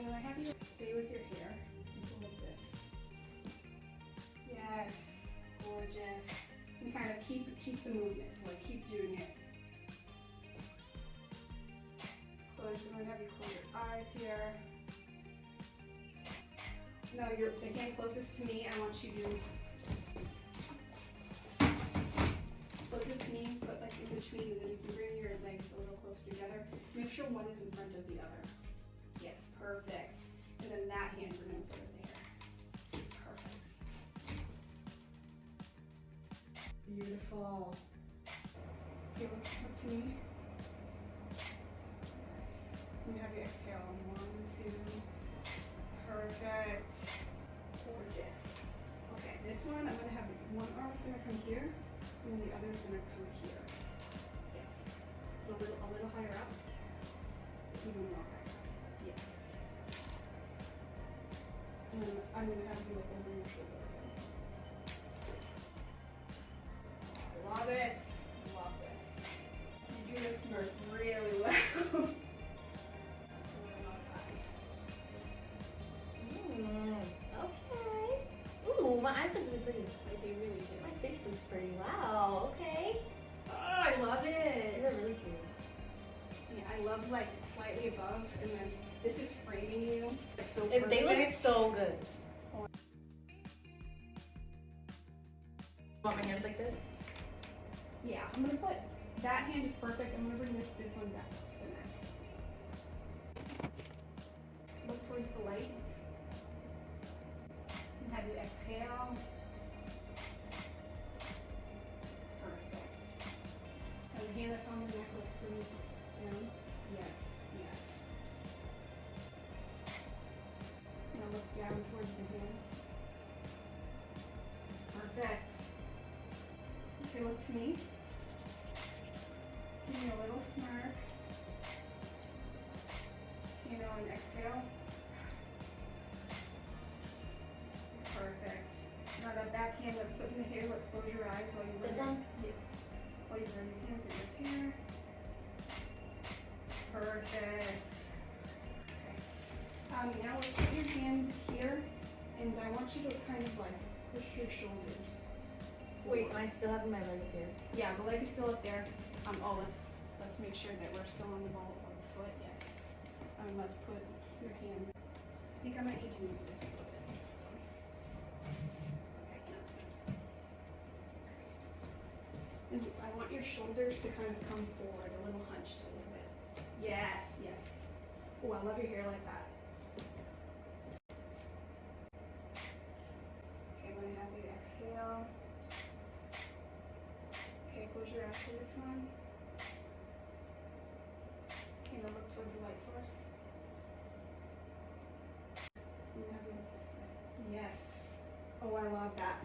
Okay, when I have you stay with your hair, you go like this. Yes, gorgeous. And kind of keep the movement, so like keep doing it. I'm going to have you close your eyes here. No, the hand closest to me, I want you to closest to me, put like in between, and then you can bring your legs a little closer together. Make sure one is in front of the other. Yes, perfect. And then that hand we're going to put there. Perfect. Beautiful. Okay, look to me. Yes. And have you exhale. 1, 2. Perfect. Gorgeous. Okay, this one I'm gonna have one arm's gonna come here, and then the other's gonna come here. Yes. A little higher up. Even more higher up. Yes. And then I'm gonna have you look over your shoulder again. Love it. Love this. You do this smirk really well. Okay. Ooh, my eyes look really pretty. Like they really do. My face looks pretty. Wow. Okay. Oh, I love These it. are really cute. Yeah, I love like slightly above, and then this is framing you. It's so If they look perfect. so good. Want my hands like this? Yeah, I'm gonna put that hand is perfect. I'm gonna bring this one back to the neck. Look towards the light. And have you exhale. Perfect. And the hand that's on the neck, let's bring it down. Yes, yes. Now look down towards the hands. Perfect. Okay, look to me. Give me a little smirk. And exhale. Perfect. Now that back hand, let's put in the hair. Let's close your eyes while you This one? Yes. While you run your hands in your hair. Perfect. Okay. Now let's put your hands here, and I want you to kind of like push your shoulders. Wait, am I still having my leg here? Yeah, the leg is still up there. Let's make sure that we're still on the ball of the foot. Yes. Let's put your hand. I think I might need to move this a little bit. Okay. And I want your shoulders to kind of come forward, a little hunched a little bit. Yes, yes. Oh, I love your hair like that. Okay, I'm gonna have you exhale. Okay, close your eyes for this one. Okay, now look towards the light source. And have you look this way. Yes. Oh, I love that.